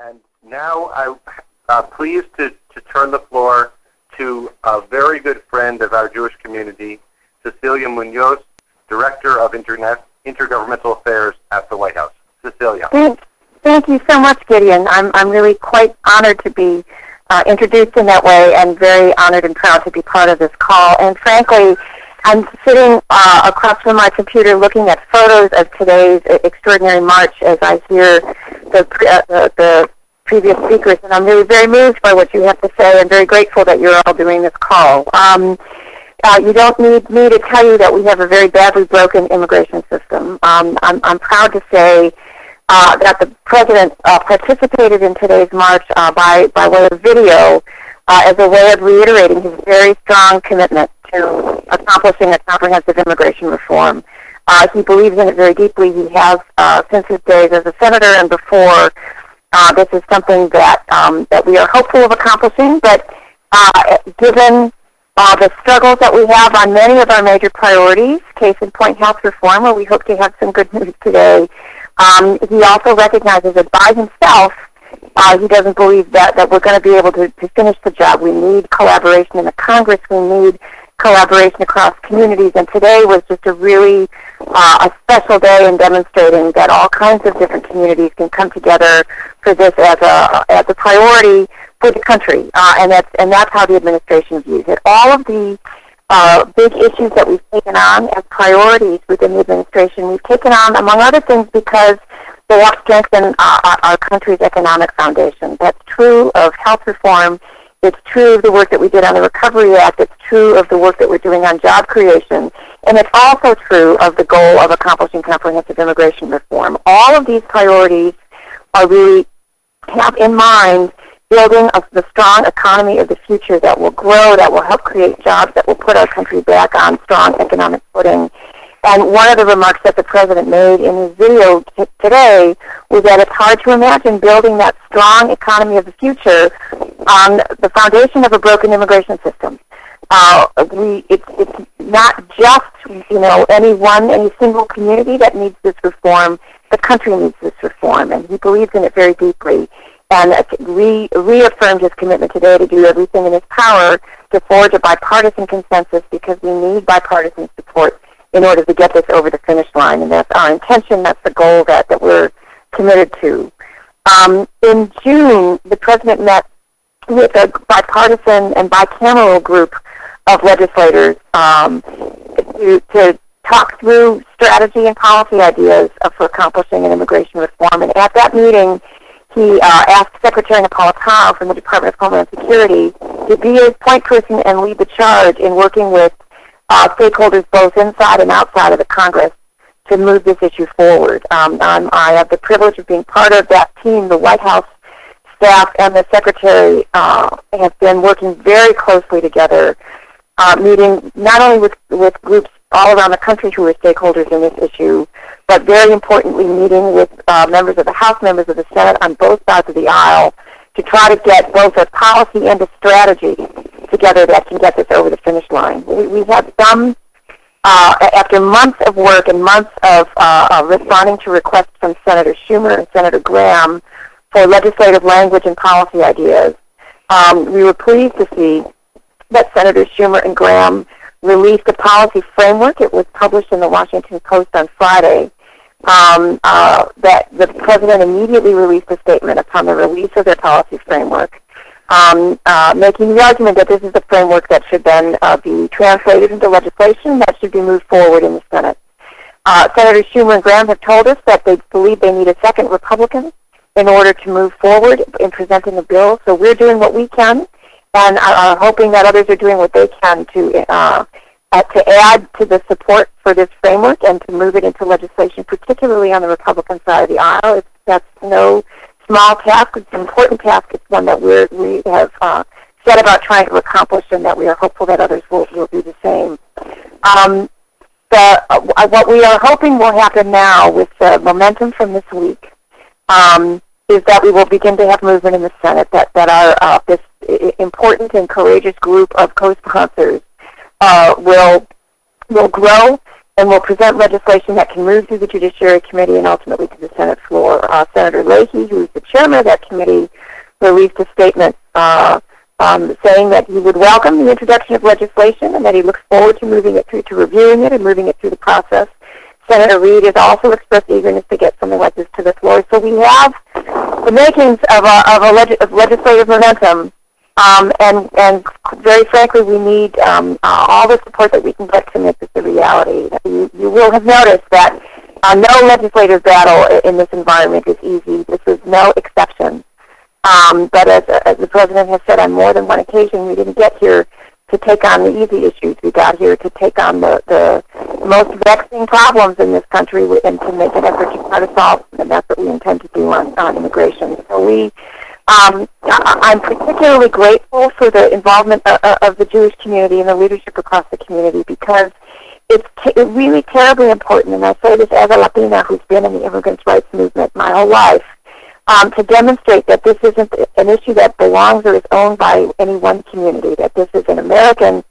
And now I'm pleased to turn the floor to a very good friend of our Jewish community, Cecilia Munoz, Director of Intergovernmental Affairs at the White House. Cecilia. Thank you so much, Gideon. I'm really quite honored to be introduced in that way, and very honored and proud to be part of this call. And frankly, I'm sitting across from my computer looking at photos of today's extraordinary march as I hear the previous speakers, and I'm really very moved by what you have to say and very grateful that you're all doing this call. You don't need me to tell you that we have a very badly broken immigration system. I'm proud to say that the President participated in today's march by way of video as a way of reiterating his very strong commitment to accomplishing a comprehensive immigration reform. He believes in it very deeply. He has since his days as a senator and before. This is something that that we are hopeful of accomplishing, but given the struggles that we have on many of our major priorities, case in point health reform, where we hope to have some good news today, he also recognizes that by himself, he doesn't believe that we're going to be able to finish the job. We need collaboration in the Congress. We need collaboration across communities. And today was just a really a special day in demonstrating that all kinds of different communities can come together for this as a priority for the country. And that's how the administration views it. All of the big issues that we've taken on as priorities within the administration, we've taken on, among other things, because they help strengthen our country's economic foundation. That's true of health reform. It's true of the work that we did on the Recovery Act. It's true of the work that we're doing on job creation. And it's also true of the goal of accomplishing comprehensive immigration reform. All of these priorities are really have in mind building the strong economy of the future that will grow, that will help create jobs, that will put our country back on strong economic footing. And one of the remarks that the President made in his video today was that it's hard to imagine building that strong economy of the future on the foundation of a broken immigration system. It's not just any single community that needs this reform. The country needs this reform, and he believes in it very deeply. And reaffirmed his commitment today to do everything in his power to forge a bipartisan consensus, because we need bipartisan support in order to get this over the finish line. And that's our intention. That's the goal that we're committed to. In June, the President met with a bipartisan and bicameral group of legislators to talk through strategy and policy ideas for accomplishing an immigration reform. And at that meeting, he asked Secretary Napolitano from the Department of Homeland Security to be his point person and lead the charge in working with stakeholders both inside and outside of the Congress to move this issue forward. I have the privilege of being part of that team. The White House staff and the Secretary have been working very closely together, meeting not only with groups all around the country who are stakeholders in this issue, but very importantly meeting with members of the House, members of the Senate on both sides of the aisle to try to get both a policy and a strategy together that can get this over the finish line. We have some, after months of work and months of responding to requests from Senator Schumer and Senator Graham for legislative language and policy ideas, we were pleased to see that Senators Schumer and Graham released a policy framework. It was published in the Washington Post on Friday. That the President immediately released a statement upon the release of their policy framework, making the argument that this is the framework that should then be translated into legislation that should be moved forward in the Senate. Senators Schumer and Graham have told us that they believe they need a second Republican in order to move forward in presenting a bill. So we're doing what we can, and are hoping that others are doing what they can to add to the support for this framework and to move it into legislation, particularly on the Republican side of the aisle. That's no small task. It's an important task. It's one that we have set about trying to accomplish, and that we are hopeful that others will do the same. What we are hoping will happen now with the momentum from this week is that we will begin to have movement in the Senate, that our this important and courageous group of co-sponsors will grow and will present legislation that can move through the Judiciary Committee and ultimately to the Senate floor. Senator Leahy, who is the chairman of that committee, released a statement saying that he would welcome the introduction of legislation and that he looks forward to moving it through, to reviewing it and moving it through the process. Senator Reid has also expressed eagerness to get something like this to the floor. So we have the makings of legislative momentum, and very frankly, we need all the support that we can get to make this a reality. You will have noticed that no legislative battle in this environment is easy. This is no exception. But as the President has said on more than one occasion, we didn't get here to take on the easy issues. We got here to take on the most vexing problems in this country and to make an effort to try to solve them, and that's what we intend to do on immigration. So I'm particularly grateful for the involvement of the Jewish community and the leadership across the community, because it's really terribly important, and I say this as a Latina who's been in the immigrants' rights movement my whole life, to demonstrate that this isn't an issue that belongs or is owned by any one community, that this is an American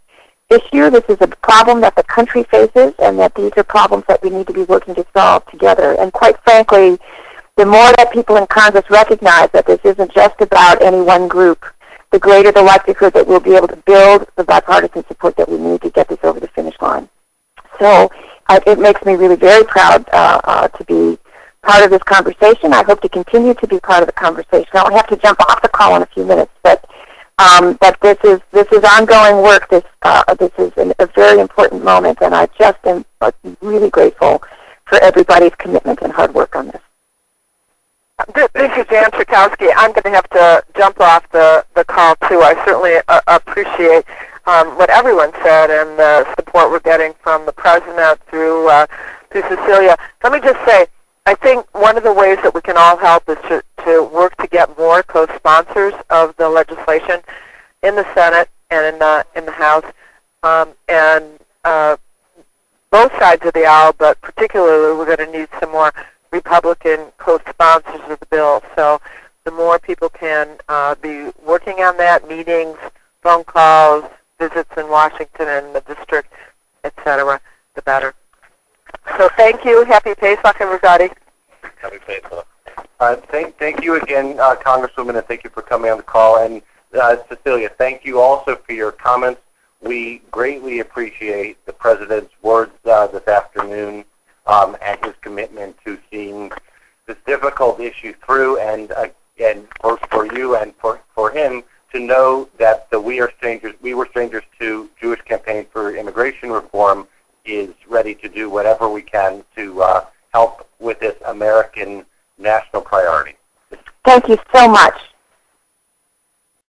issue, this is a problem that the country faces, and that these are problems that we need to be working to solve together. And quite frankly, the more that people in Congress recognize that this isn't just about any one group, the greater the likelihood that we'll be able to build the bipartisan support that we need to get this over the finish line. So it makes me really very proud to be part of this conversation. I hope to continue to be part of the conversation. I'll have to jump off the call in a few minutes, but this is ongoing work. This is a very important moment, and I just am really grateful for everybody's commitment and hard work on this. This is Jan Schakowsky. I'm going to have to jump off the call, too. I certainly appreciate what everyone said and the support we're getting from the President through Cecilia. Let me just say, I think one of the ways that we can all help is to work to get more co-sponsors of the legislation in the Senate and in the House, and both sides of the aisle, but particularly we're going to need some more Republican co-sponsors of the bill. So the more people can be working on that, meetings, phone calls, visits in Washington and the district, etc., the better. So thank you. Happy Pesach, everybody. Happy Pesach. Thank you again, Congresswoman, and thank you for coming on the call. And Cecilia, thank you also for your comments. We greatly appreciate the President's words this afternoon and his commitment to seeing this difficult issue through, and for you and for him to know that we were strangers to Jewish Campaign for Immigration Reform is ready to do whatever we can to help with this American national priority. Thank you so much.